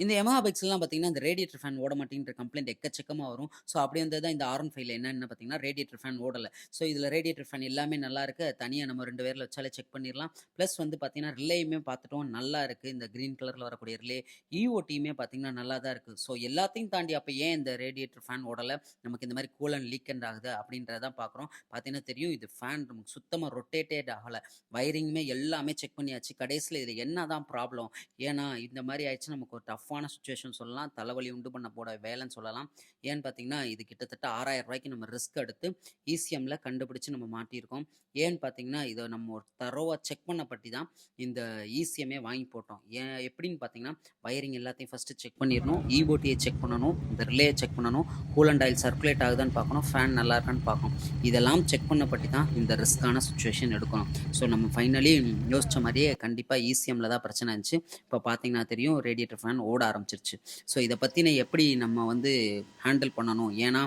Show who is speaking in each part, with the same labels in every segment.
Speaker 1: இந்த Yamaha பைக்ஸ்லாம் பார்த்தீங்கன்னா, இந்த ரேடியேட்டர் ஃபேன் ஓட மாட்டேங்குன்ற கம்ப்ளைண்ட் எக்கச்சக்கமா வரும். ஸோ அப்படி வந்தது தான் இந்த R15ல என்னன்னு பார்த்தீங்கன்னா, ரேடியேட்டர் ஃபேன் ஓடல. ஸோ இதில ரேடியேட்டர் ஃபேன் எல்லாமே நல்லா இருக்கு. தனியா நம்ம 2 விரல வச்சாலே செக் பண்ணிறலாம். ப்ளஸ் வந்து பார்த்தீங்கன்னா, ரிலேயுமே பார்த்துட்டோம் நல்லா இருக்கு. இந்த கிரீன் கலர்ல வரக்கூடிய ரிலே, EOTயுமே பார்த்தீங்கன்னா நல்லா தான் இருக்கு. ஸோ எல்லாத்தையும் தாண்டி அப்ப ஏன் இந்த ரேடியேட்டர் ஃபேன் ஓடல? நமக்கு இந்த மாரி கூலன்ட் லீக்கண்ட் ஆகுது அப்படின்றத தான் பார்க்குறோம். பார்த்தீங்கன்னா தெரியும், இது ஃபேன் நமக்கு சுத்தமா ரொட்டேட்டே ஆகல. வயரிங்குமே எல்லாமே செக் பண்ணியாச்சு. கடைசியில இதில என்ன தான் ப்ராப்ளம்? ஏன்னா, இந்த மாரி ஆயிடுச்சுன்னா நமக்கு ஒரு டஃப்பான சிச்சுவேஷன் சொல்லலாம். தலைவலி உண்டு பண்ண போட வேலைன்னு சொல்லலாம். ஏன்னு பார்த்தீங்கன்னா, இது கிட்டத்தட்ட ரூ. 6,000க்கு நம்ம ரிஸ்க் எடுத்து இசிஎம்ல கண்டுபிடிச்சு நம்ம மாட்டியிருக்கோம். ஏன்னு பார்த்தீங்கன்னா, இத நம்ம ஒரு தரோவா செக் பண்ண பட்டி தான் இந்த இசிஎம்மே வாங்கி போட்டோம். ஏன் எப்படின்னு பார்த்தீங்கன்னா, வயரிங் எல்லாத்தையும் ஃபர்ஸ்ட்டு செக் பண்ணிறணும். இஓடிய செக் பண்ணணும். இந்த ரிலேய செக் பண்ணணும். கூலண்ட் ஆயில் சர்க்குலேட் ஆகுதான்னு பார்க்கணும். ஃபேன் நல்லா இருக்கான்னு பார்க்கணும். இதெல்லாம் செக் பண்ண பட்டி தான் இந்த ரிஸ்க்கான சிச்சுவேஷன் எடுக்கணும். ஸோ நம்ம ஃபைனலி யோசிச்ச மாரியே கண்டிப்பா இசிஎம்ல தான் பிரச்சனை இருந்துச்சு. இப்போ பார்த்தீங்கன்னா தெரியும் ரேடியேட்டர் ஃபேன் ஓட ஆரம்பிச்சிருச்சு. ஸோ இத பத்தின எப்படி நம்ம வந்து ஹேண்டில் பண்ணணும்? ஏன்னா,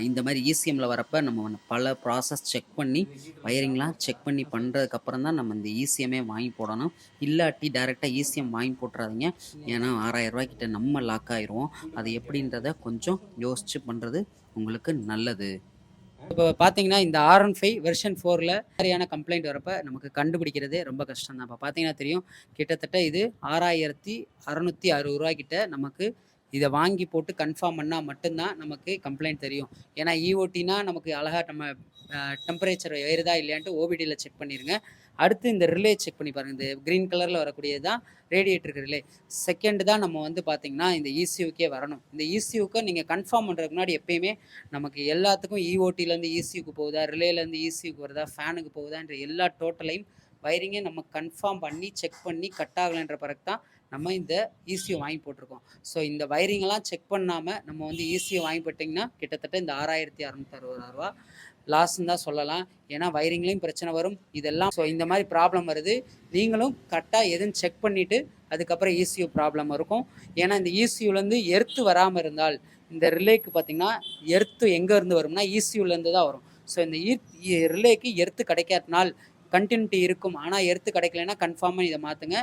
Speaker 1: இந்த மாரி இசிஎம்ல வரப்ப நம்ம பல ப்ராசஸ் செக் பண்ணி, வயரிங்லாம் செக் பண்ணி பண்றதுக்கப்புறம் தான் நம்ம இந்த இசிஎம்மே வாங்கி போடணும். இல்லாட்டி டைரக்ட்டா இசிஎம் வாங்கி போட்டுறாதீங்க. ஏன்னா ரூ. 6,000 கிட்ட நம்ம லாக் ஆயிருவோம். அது எப்படின்றத கொஞ்சம் யோசிச்சு பண்றது உங்களுக்கு நல்லது. இப்போ பார்த்தீங்கன்னா, இந்த R15 வெர்ஷன் 4ல சரியான கம்ப்ளைண்ட் வரப்ப நமக்கு கண்டுபிடிக்கிறதே ரொம்ப கஷ்டம் தான். இப்ப பார்த்தீங்கன்னா தெரியும், கிட்டத்தட்ட இது ரூ. 6,660 கிட்ட நமக்கு இத வாங்கி போட்டு கன்ஃபார்ம் பண்ணா மட்டும் தான் நமக்கு கம்ப்ளைண்ட் தெரியும். ஏன்னா இஓடினா நமக்கு அழகா நம்ம டெம்பரேச்சர் ஏறுதா இல்லையான்ட்டு ஓபிடில செக் பண்ணிருங்க. அடுத்து இந்த ரிலே செக் பண்ணி பாருங்க. இந்த கிரீன் கலர்ல வரக்கூடியது தான் ரேடியேட்டருக்கு ரிலே. செகண்ட் தான் நம்ம வந்து பார்த்தீங்கன்னா, இந்த இசியூக்கே வரணும். இந்த இசியூக்க நீங்க கன்ஃபார்ம் பண்றதுக்கு முன்னாடி எப்பயுமே நமக்கு எல்லாத்துக்கும் இஓடிலேருந்து இசியூக்கு போகுதா, ரிலேலேருந்து இசியூக்கு வருதா, ஃபேனுக்கு போகுதான்ற எல்லா டோட்டலையும் வயரிங்கே நம்ம கன்ஃபார்ம் பண்ணி, செக் பண்ணி கட் ஆகலைன்ற பிறகு தான் நம்ம இந்த இசியூ வாங்கி போட்டிருக்கோம். ஸோ இந்த வயரிங்கெல்லாம் செக் பண்ணாம நம்ம வந்து இசியூ வாங்கி போட்டிங்கன்னா, கிட்டத்தட்ட இந்த ரூ. 6,660 லாஸ்ன்னு தான் சொல்லலாம். ஏன்னா வயரிங்லேயும் பிரச்சனை வரும். இதெல்லாம் ஸோ இந்த மாதிரி ப்ராப்ளம் வருது. நீங்களும் கரெக்டாக எதுன்னு செக் பண்ணிவிட்டு அதுக்கப்புறம் இசியூ ப்ராப்ளம் இருக்கும். ஏன்னா இந்த இசியூலேருந்து எர்த்து வராமல் இருந்தால் இந்த ரிலேக்கு பார்த்தீங்கன்னா, எர்த்து எங்கேருந்து வரும்னா இசியூலேருந்து தான் வரும். ஸோ இந்த ரிலேக்கு எர்த்து கிடைக்காதனால் கன்டினியூட்டி இருக்கும். ஆனால் எர்த்து கிடைக்கலன்னா கன்ஃபார்மாக இதை மாற்றுங்க.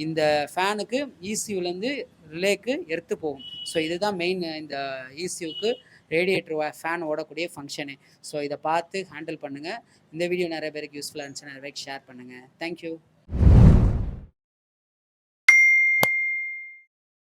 Speaker 1: இந்த ஃபேனுக்கு இசியூலேருந்து ரிலேக்கு எர்த்து போகும். ஸோ இதுதான் மெயின் இந்த இசியூக்கு ரேடியேட்டர் ஃபேன் ஓடக்கூடிய ஃபங்க்ஷனு. ஸோ இதை பார்த்து ஹேண்டில் பண்ணுங்கள். இந்த வீடியோ நிறைய பேருக்கு யூஸ்ஃபுல்லாக இருந்துச்சுன்னா நிறைய பேருக்கு ஷேர் பண்ணுங்கள். தேங்க்யூ.